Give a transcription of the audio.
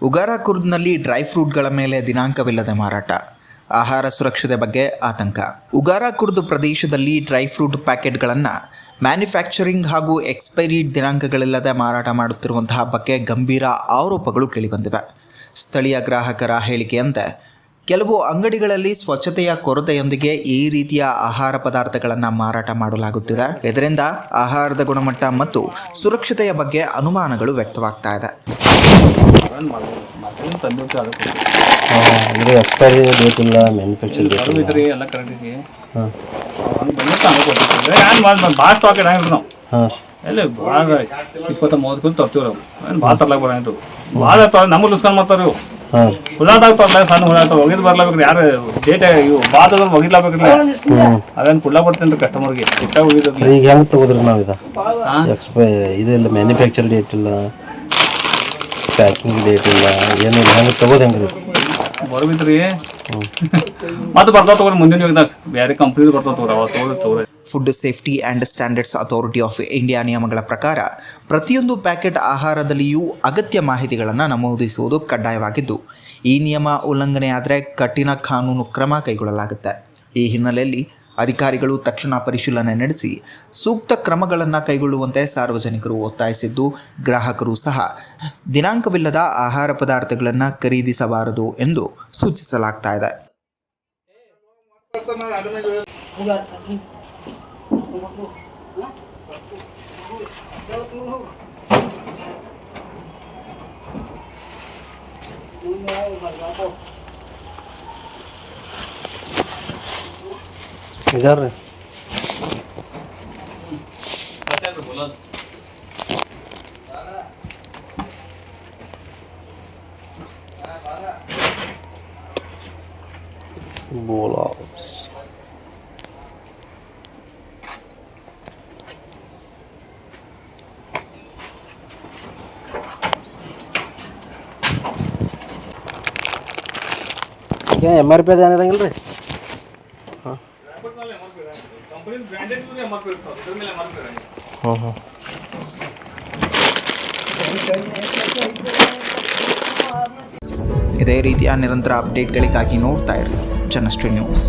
Ugar ಕುರ್ದ್ನಲ್ಲಿ dry ಫ್ರೂಟ್ಗಳ ಮೇಲೆ ದಿನಾಂಕವಿಲ್ಲದ ಮಾರಾಟ. ಆಹಾರ ಸುರಕ್ಷತೆ ಬಗ್ಗೆ ಆತಂಕ. ಉಗಾರ ಕುರ್ದ್ ಪ್ರದೇಶದಲ್ಲಿ ಡ್ರೈ ಫ್ರೂಟ್ ಪ್ಯಾಕೆಟ್ಗಳನ್ನು ಮ್ಯಾನುಫ್ಯಾಕ್ಚರಿಂಗ್ ಹಾಗೂ ಎಕ್ಸ್ಪೈರಿ ದಿನಾಂಕಗಳಿಲ್ಲದೆ ಮಾರಾಟ ಮಾಡುತ್ತಿರುವಂತಹ ಬಗ್ಗೆ ಗಂಭೀರ ಆರೋಪಗಳು ಕೇಳಿಬಂದಿವೆ. ಸ್ಥಳೀಯ ಗ್ರಾಹಕರ ಹೇಳಿಕೆಯಂತೆ ಕೆಲವು ಅಂಗಡಿಗಳಲ್ಲಿ ಸ್ವಚ್ಛತೆಯ ಕೊರತೆಯೊಂದಿಗೆ ಈ ರೀತಿಯ ಆಹಾರ ಪದಾರ್ಥಗಳನ್ನು ಮಾರಾಟ ಮಾಡಲಾಗುತ್ತಿದೆ. ಇದರಿಂದ ಆಹಾರದ ಗುಣಮಟ್ಟ ಮತ್ತು ಸುರಕ್ಷತೆಯ ಬಗ್ಗೆ ಅನುಮಾನಗಳು ವ್ಯಕ್ತವಾಗ್ತಾ ಇದೆ. ಎಕ್ಸ್ಪೈರಿ ಡೇಟ್ ಇಲ್ಲ, ಮ್ಯಾನುಫ್ಯಾಕ್ಚರ್ ಡೇಟ್ ಇಲ್ಲ. ಎಲ್ಲ ಕರೆಕ್ಟ್ ಐತಿ. ಭಾಳ ಸ್ಟಾಕ್ ಇಡಂಗಿಲ್ಲ ನಾವು. ಎಲ್ಲಿ ಭಾಳ 20-30 ಕಿಲೋ ತರ್ತೀವಿ ನಾವು. ಏನು ಭಾಳ ತರ್ಲಾಕ ಬರಂಗಿತ್ತು. ಭಾಳ ಇರ್ತಾವೆ, ನಮಗೆ ಲುಸ್ಕಾನ್ ಮಾಡ್ತಾರೆ ಇವು. ಹುಳಾದಾಗ ತರಲ್ಲ, ಸಣ್ಣ ಹುಳ ಇರ್ತಾವೆ, ಒಗಿದ್ ಬರ್ಲಾಬೇಕ್ರಿ. ಯಾರು ಡೇಟ್ ಇವು ಬಾದವ್ರು ಒಗಿದ್ಲಾಬೇಕ್ರಿ. ಅದೇನು ಕುಡ್ಲಾ ಬರ್ತೀನಿ ರೀ ಕಸ್ಟಮರ್ಗೆ. ಚಿಕ್ಕ ಒಗಿದ್ರಿ. ಈಗ ಹೆಂಗೆ ತಗೋದ್ರಿ ನಾವು ಇದೆಲ್ಲ ಮ್ಯಾನುಫ್ಯಾಕ್ಚರ್ ಡೇಟ್ ಇಲ್ಲ, ಪ್ಯಾಕಿಂಗ್ ಡೇಟ್ ಇಲ್ಲ, ಏನಿಲ್ಲ. ಹೆಂಗೆ ತಗೋದು ಹೆಂಗೆ ಬರೋಬಿದ್ರಿ ಮತ್ತೆ ಬರ್ತಾವ ತಗೋರಿ. ಮುಂದಿನ ಯುಗದಾಗ ಬೇರೆ ಕಂಪ್ನಿ ಬರ್ತಾವ ತಗೋರಿ. ಅವಾಗ ತಗೋರಿ. Food safety and standards authority of India ನಿಯಮಗಳ ಪ್ರಕಾರ ಪ್ರತಿಯೊಂದು ಪ್ಯಾಕೆಟ್ ಆಹಾರದಲ್ಲಿಯೂ ಅಗತ್ಯ ಮಾಹಿತಿಗಳನ್ನು ನಮೂದಿಸುವುದು ಕಡ್ಡಾಯವಾಗಿದ್ದು, ಈ ನಿಯಮ ಉಲ್ಲಂಘನೆಯಾದರೆ ಕಠಿಣ ಕಾನೂನು ಕ್ರಮ ಕೈಗೊಳ್ಳಲಾಗುತ್ತೆ. ಈ ಹಿನ್ನೆಲೆಯಲ್ಲಿ ಅಧಿಕಾರಿಗಳು ತಕ್ಷಣ ಪರಿಶೀಲನೆ ನಡೆಸಿ ಸೂಕ್ತ ಕ್ರಮಗಳನ್ನು ಕೈಗೊಳ್ಳುವಂತೆ ಸಾರ್ವಜನಿಕರು ಒತ್ತಾಯಿಸಿದ್ದು, ಗ್ರಾಹಕರು ಸಹ ದಿನಾಂಕವಿಲ್ಲದ ಆಹಾರ ಪದಾರ್ಥಗಳನ್ನು ಖರೀದಿಸಬಾರದು ಎಂದು ಸೂಚಿಸಲಾಗ್ತಾ ಇದೆ. ಇದಾರ್ರಿ ಬೋಲಾ MRP ಅದು ಏನಿರಂಗಿಲ್ಲ ರೀ. ಇದೇ ರೀತಿಯ ನಿರಂತರ ಅಪ್ಡೇಟ್ಗಳಿಗಾಗಿ ನೋಡ್ತಾ ಇರಿ ಜನಶ್ರೀ ನ್ಯೂಸ್.